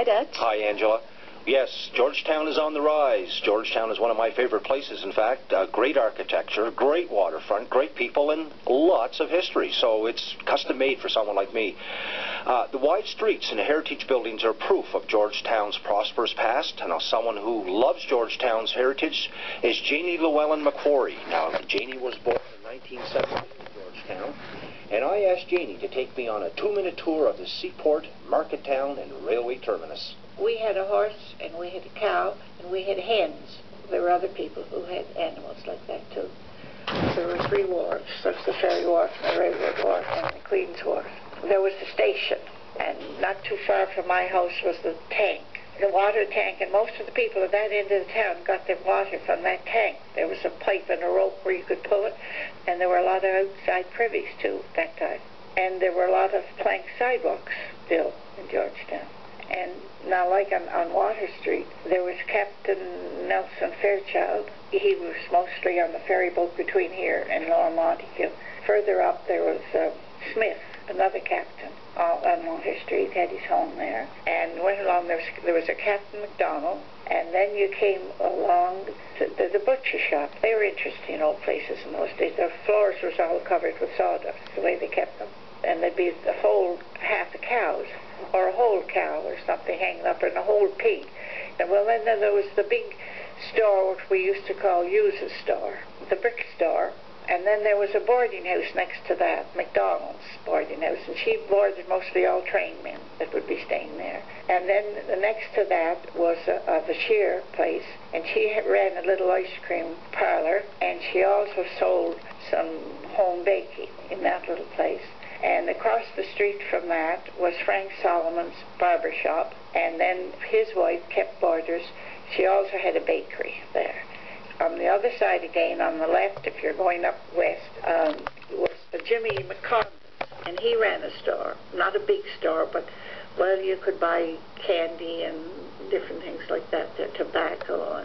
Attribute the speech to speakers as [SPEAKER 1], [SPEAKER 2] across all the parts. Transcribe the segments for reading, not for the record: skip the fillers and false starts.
[SPEAKER 1] Hi, Dutch.
[SPEAKER 2] Hi, Angela. Yes, Georgetown is on the rise. Georgetown is one of my favorite places, in fact. Great architecture, great waterfront, great people, and lots of history. So it's custom-made for someone like me. The wide streets and heritage buildings are proof of Georgetown's prosperous past. And someone who loves Georgetown's heritage is Janie Llewellyn McQuarrie. Now, Janie was born in 1970 in Georgetown. And I asked Janie to take me on a 2-minute tour of the seaport, market town, and railway terminus.
[SPEAKER 3] We had a horse, and we had a cow, and we had hens. There were other people who had animals like that, too. There were 3 wharves. There's the ferry wharf, and the railroad wharf, and the Queen's Wharf. There was the station, and not too far from my house was the tank, the water tank, and most of the people at that end of the town got their water from that tank. There was a pipe and a rope where you could pull it, and there were a lot of outside privies, too, at that time. And there were a lot of plank sidewalks still in Georgetown. And now, like on Water Street, there was Captain Nelson Fairchild. He was mostly on the ferry boat between here and Lower Montague. Further up, there was Smith, another captain, on Water Street, had his home there. And went along, there was a Captain McDonald, and then you came along to the butcher shop. They were interesting old places in those days. Their floors was all covered with sawdust, the way they kept them. And there'd be a whole half the cows, or a whole cow or something hanging up, and a whole pig. And well, then there was the big store, which we used to call Hughes's store, the brick store. And then there was a boarding house next to that, McDonald's boarding house, and she boarded mostly all train men that would be staying there. And then the next to that was the shear place, and she ran a little ice cream parlor, and she also sold some home baking in that little place. And across the street from that was Frank Solomon's barber shop, and then his wife kept boarders. She also had a bakery there. On the other side again, on the left, if you're going up west, was Jimmy McCondon, and he ran a store. Not a big store, but, well, you could buy candy and different things like that, tobacco,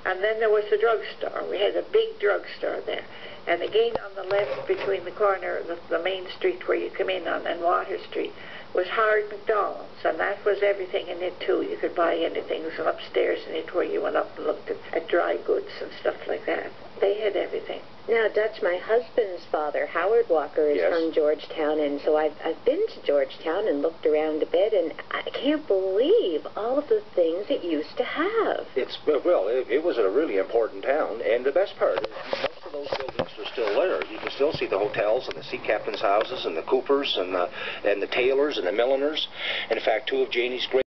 [SPEAKER 3] and then there was the drugstore. We had a big drugstore there. And again, on the left, between the corner, the main street where you come in on, and Water Street, was Howard McDonald's, and that was everything in it, too. You could buy anything. There was an upstairs in it where you went up and looked at dry goods and stuff like that. They had everything.
[SPEAKER 1] Now, Dutch, my husband's father, Howard Walker, is from Georgetown, and so I've been to Georgetown and looked around a bit, and I can't believe all of the things it used to have.
[SPEAKER 2] It was a really important town, and the best part is most of those buildings are still there. You can still see the hotels and the sea captains' houses and the Coopers and the tailors and the milliners. And in fact, 2 of Janie's great